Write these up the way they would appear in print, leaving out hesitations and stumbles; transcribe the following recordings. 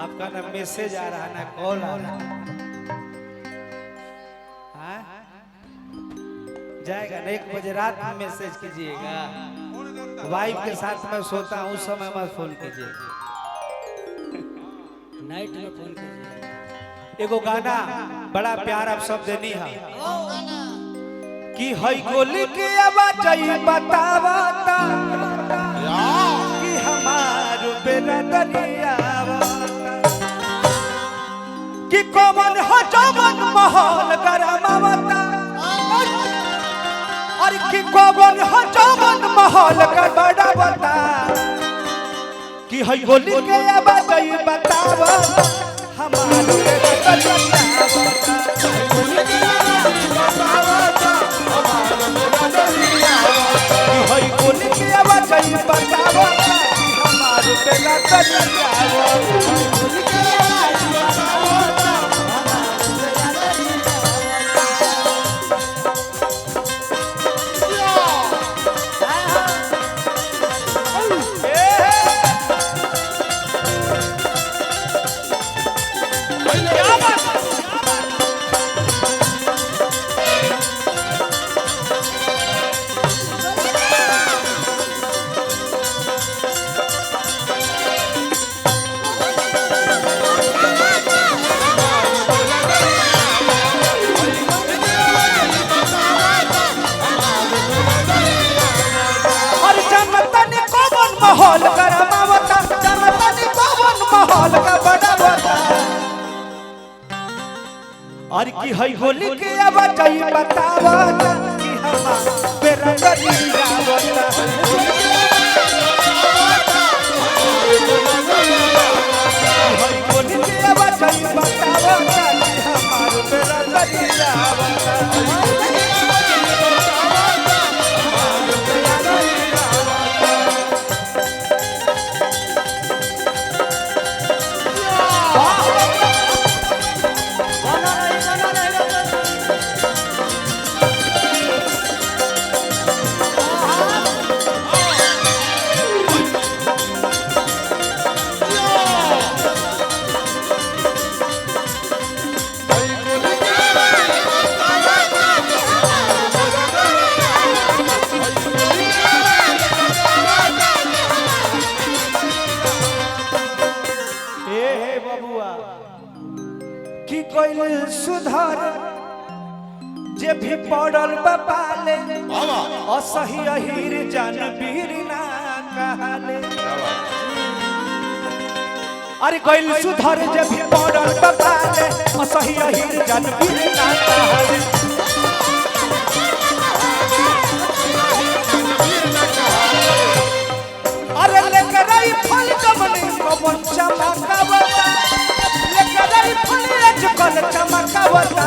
आपका ना मैसेज आ रहा ना कॉल आ रहा। हाँ? जाएगा ना 1 बजे रात में मैसेज कीजिएगा। वाइफ के साथ में सोता हूँ उस समय मत फोन कीजिएगा। नाइट में फोन कीजिए। एगो गाना बड़ा प्यार आप सब देनी है कि हई गोली के आवाज बतावता कि हमार बेरा दरियावा कि कौन हो जवन माहौल गरमावता और कि कौन हो जवन माहौल गड़बड़ावता कि हई गोली के आवाज बतावता हमार बेरा दरियावा हई गोली के आवाज बतावता कि हमार बेरा दरियावा माहौल गरमावता जनता ने कौन माहौल का बनावता और की हई होली के आवाज बतावता कि हमार बेरा दरियावता हई होली के आवाज बतावता कि हमार बेरा दरियावता कि कोई सुधार जे भी पड़ल बपाले असही अहिर जान वीर ना कहले अरे कोई सुधार जे भी पड़ल बपाले असही अहिर जान वीर ना कहले अरे लेकर आई फल कमने को बच्चा मांगावता कल चमकावता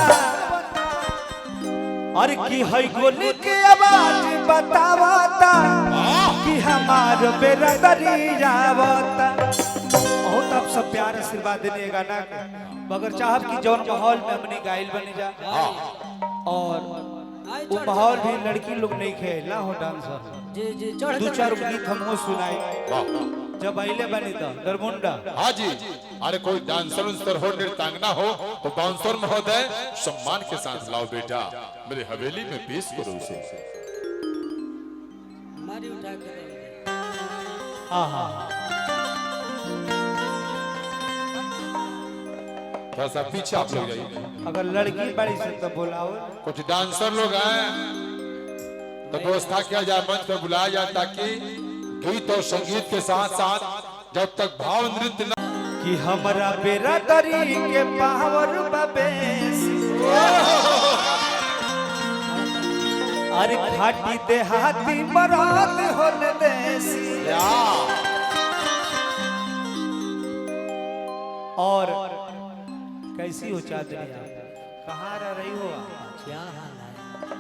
और की हई गोली के आवाज बतावता कि हमार बेरा दरियावता। बहुत आप सब प्यार आशीर्वाद देने गाना मगर चाहब कि जौन माहौल में अपनी गाइल बने जा और वो माहौल भी लड़की लोग नहीं खेला हो डांसर जी 2-4 गीत हमको सुनाई जब आइले बनी तो दरमुंडा। हाँ जी, अरे कोई डांसर उन्सर हो नृत्यांगना हो तो बाउंसर महोदय सम्मान के साथ लाओ बेटा मेरे हवेली में पेश करो उसे। हमारी उठा के हाँ हाँ थोड़ा सा पीछे आप लोग जाइए। अगर लड़की बड़ी से तो बुलाओ। कुछ डांसर लोग हैं तो व्यवस्था किया जाए, मंच पे बुलाया जाए ताकि गीत और संगीत के साथ साथ जब तक भाव नृत्य न कि हमारा बेरा दरी के पावर बबेस अरे खाटी देहाती मराद होल देसी और कैसी हो चादरी कहाँ रह रही हो क्या हाल है?